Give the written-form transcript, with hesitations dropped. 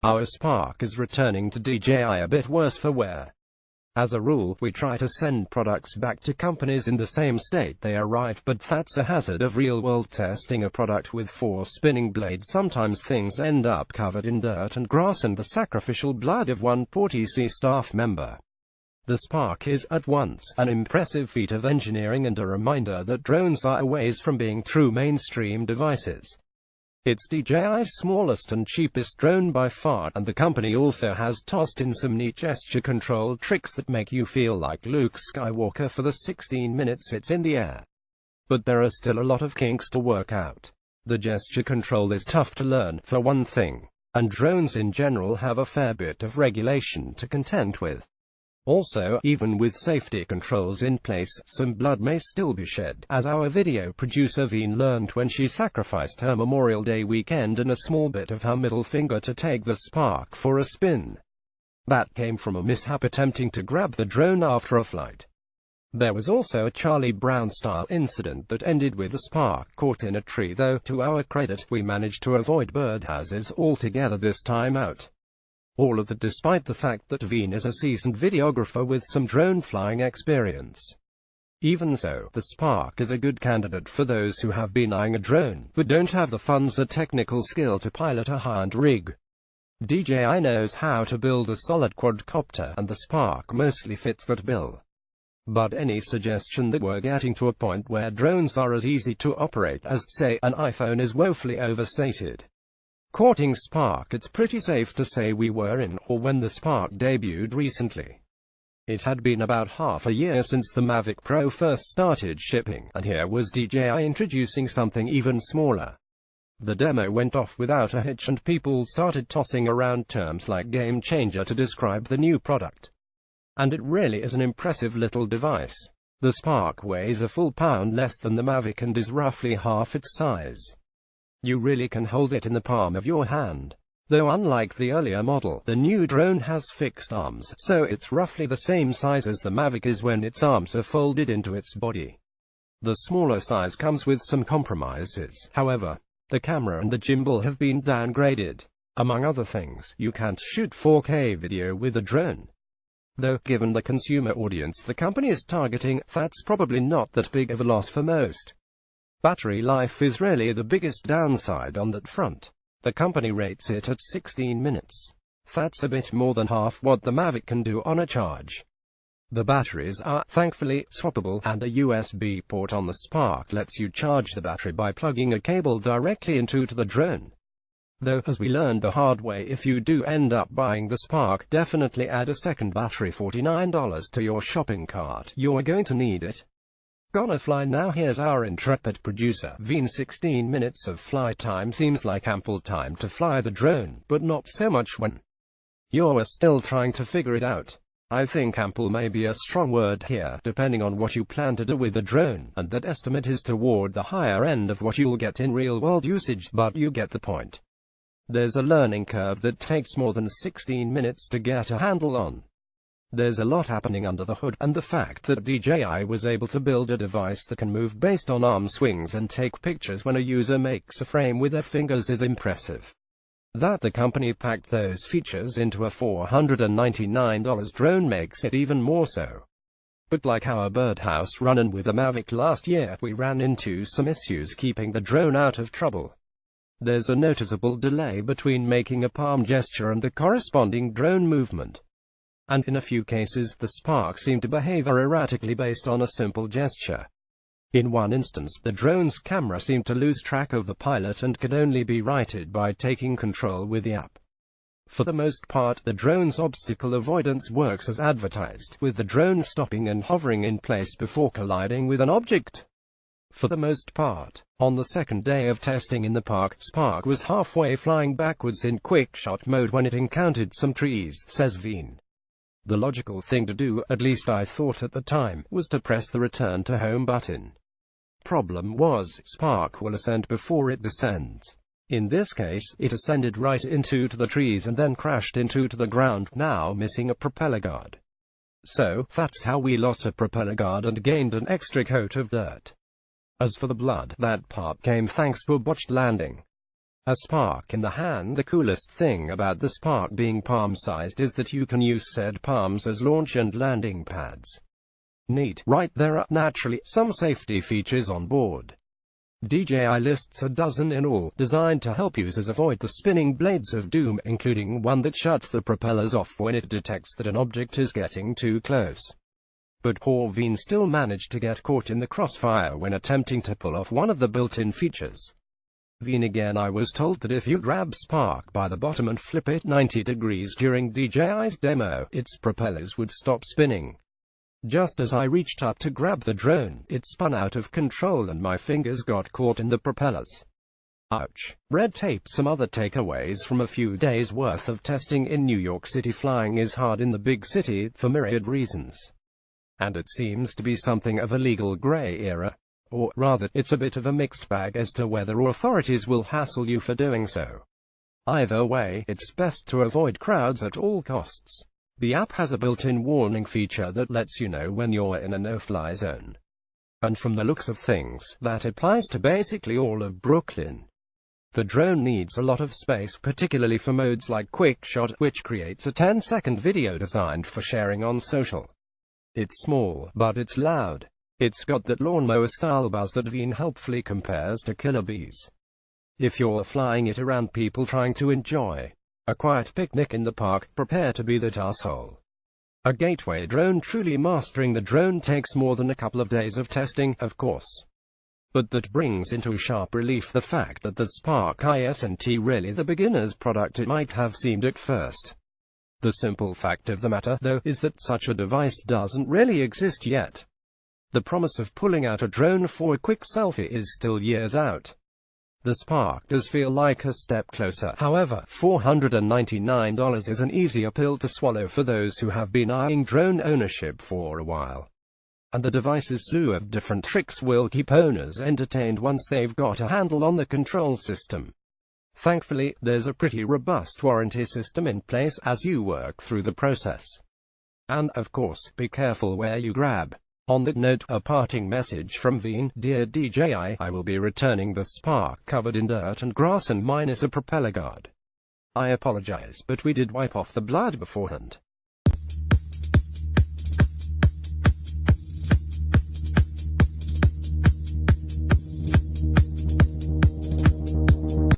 Our Spark is returning to DJI a bit worse for wear. As a rule, we try to send products back to companies in the same state they arrived, but that's a hazard of real-world testing a product with 4 spinning blades. Sometimes things end up covered in dirt and grass and the sacrificial blood of one poor TC staff member. The Spark is, at once, an impressive feat of engineering and a reminder that drones are a ways from being true mainstream devices. It's DJI's smallest and cheapest drone by far, and the company also has tossed in some neat gesture control tricks that make you feel like Luke Skywalker for the 16 minutes it's in the air. But there are still a lot of kinks to work out. The gesture control is tough to learn, for one thing, and drones in general have a fair bit of regulation to contend with. Also, even with safety controls in place, some blood may still be shed, as our video producer Veen learned when she sacrificed her Memorial Day weekend and a small bit of her middle finger to take the Spark for a spin. That came from a mishap attempting to grab the drone after a flight. There was also a Charlie Brown-style incident that ended with the Spark caught in a tree, though, to our credit, we managed to avoid birdhouses altogether this time out. All of that despite the fact that Veen is a seasoned videographer with some drone flying experience. Even so, the Spark is a good candidate for those who have been eyeing a drone, but don't have the funds or technical skill to pilot a high-end rig. DJI knows how to build a solid quadcopter, and the Spark mostly fits that bill. But any suggestion that we're getting to a point where drones are as easy to operate as, say, an iPhone is woefully overstated. Courting Spark, it's pretty safe to say we were in, or when the Spark debuted recently. It had been about half a year since the Mavic Pro first started shipping, and here was DJI introducing something even smaller. The demo went off without a hitch and people started tossing around terms like game changer to describe the new product. And it really is an impressive little device. The Spark weighs a full pound less than the Mavic and is roughly half its size. You really can hold it in the palm of your hand. Though unlike the earlier model, the new drone has fixed arms, so it's roughly the same size as the Mavic is when its arms are folded into its body. The smaller size comes with some compromises, however. The camera and the gimbal have been downgraded. Among other things, you can't shoot 4K video with a drone. Though, given the consumer audience the company is targeting, that's probably not that big of a loss for most. Battery life is really the biggest downside on that front. The company rates it at 16 minutes. That's a bit more than half what the Mavic can do on a charge. The batteries are, thankfully, swappable, and a USB port on the Spark lets you charge the battery by plugging a cable directly into the drone. Though, as we learned the hard way, if you do end up buying the Spark, definitely add a second battery $49 to your shopping cart. You're going to need it. Gonna fly now. Here's our intrepid producer, Veen. 16 minutes of flight time seems like ample time to fly the drone, but not so much when you're still trying to figure it out. I think ample may be a strong word here, depending on what you plan to do with the drone, and that estimate is toward the higher end of what you'll get in real-world usage, but you get the point. There's a learning curve that takes more than 16 minutes to get a handle on. There's a lot happening under the hood, and the fact that DJI was able to build a device that can move based on arm swings and take pictures when a user makes a frame with their fingers is impressive. That the company packed those features into a $499 drone makes it even more so. But like our birdhouse run-in with the Mavic last year, we ran into some issues keeping the drone out of trouble. There's a noticeable delay between making a palm gesture and the corresponding drone movement. And in a few cases, the Spark seemed to behave erratically based on a simple gesture. In one instance, the drone's camera seemed to lose track of the pilot and could only be righted by taking control with the app. For the most part, the drone's obstacle avoidance works as advertised, with the drone stopping and hovering in place before colliding with an object. For the most part, on the second day of testing in the park, Spark was halfway flying backwards in quick shot mode when it encountered some trees, says Veen. The logical thing to do, at least I thought at the time, was to press the return to home button. Problem was, Spark will ascend before it descends. In this case, it ascended right into the trees and then crashed into the ground, now missing a propeller guard. So, that's how we lost a propeller guard and gained an extra coat of dirt. As for the blood, that part came thanks to a botched landing. A spark in the hand. The coolest thing about the spark being palm-sized is that you can use said palms as launch and landing pads. Neat, right? There are, naturally, some safety features on board. DJI lists a dozen in all, designed to help users avoid the spinning blades of doom, including one that shuts the propellers off when it detects that an object is getting too close. But poor Veen still managed to get caught in the crossfire when attempting to pull off one of the built-in features. Veen again. I was told that if you grab Spark by the bottom and flip it 90 degrees during DJI's demo, its propellers would stop spinning. Just as I reached up to grab the drone, it spun out of control and my fingers got caught in the propellers. Ouch. Red tape. Some other takeaways from a few days' worth of testing in New York City. Flying is hard in the big city, for myriad reasons. And it seems to be something of a legal gray area. Or, rather, it's a bit of a mixed bag as to whether authorities will hassle you for doing so. Either way, it's best to avoid crowds at all costs. The app has a built-in warning feature that lets you know when you're in a no-fly zone. And from the looks of things, that applies to basically all of Brooklyn. The drone needs a lot of space, particularly for modes like Quick Shot, which creates a 10-second video designed for sharing on social. It's small, but it's loud. It's got that lawnmower-style buzz that Veen helpfully compares to killer bees. If you're flying it around people trying to enjoy a quiet picnic in the park, prepare to be that asshole. A gateway drone. Truly mastering the drone takes more than a couple of days of testing, of course. But that brings into sharp relief the fact that the Spark isn't really the beginner's product it might have seemed at first. The simple fact of the matter, though, is that such a device doesn't really exist yet. The promise of pulling out a drone for a quick selfie is still years out. The Spark does feel like a step closer. However, $499 is an easier pill to swallow for those who have been eyeing drone ownership for a while. And the device's slew of different tricks will keep owners entertained once they've got a handle on the control system. Thankfully, there's a pretty robust warranty system in place as you work through the process. And, of course, be careful where you grab. On that note, a parting message from Veen. Dear DJI, I will be returning the Spark covered in dirt and grass and minus a propeller guard. I apologize, but we did wipe off the blood beforehand.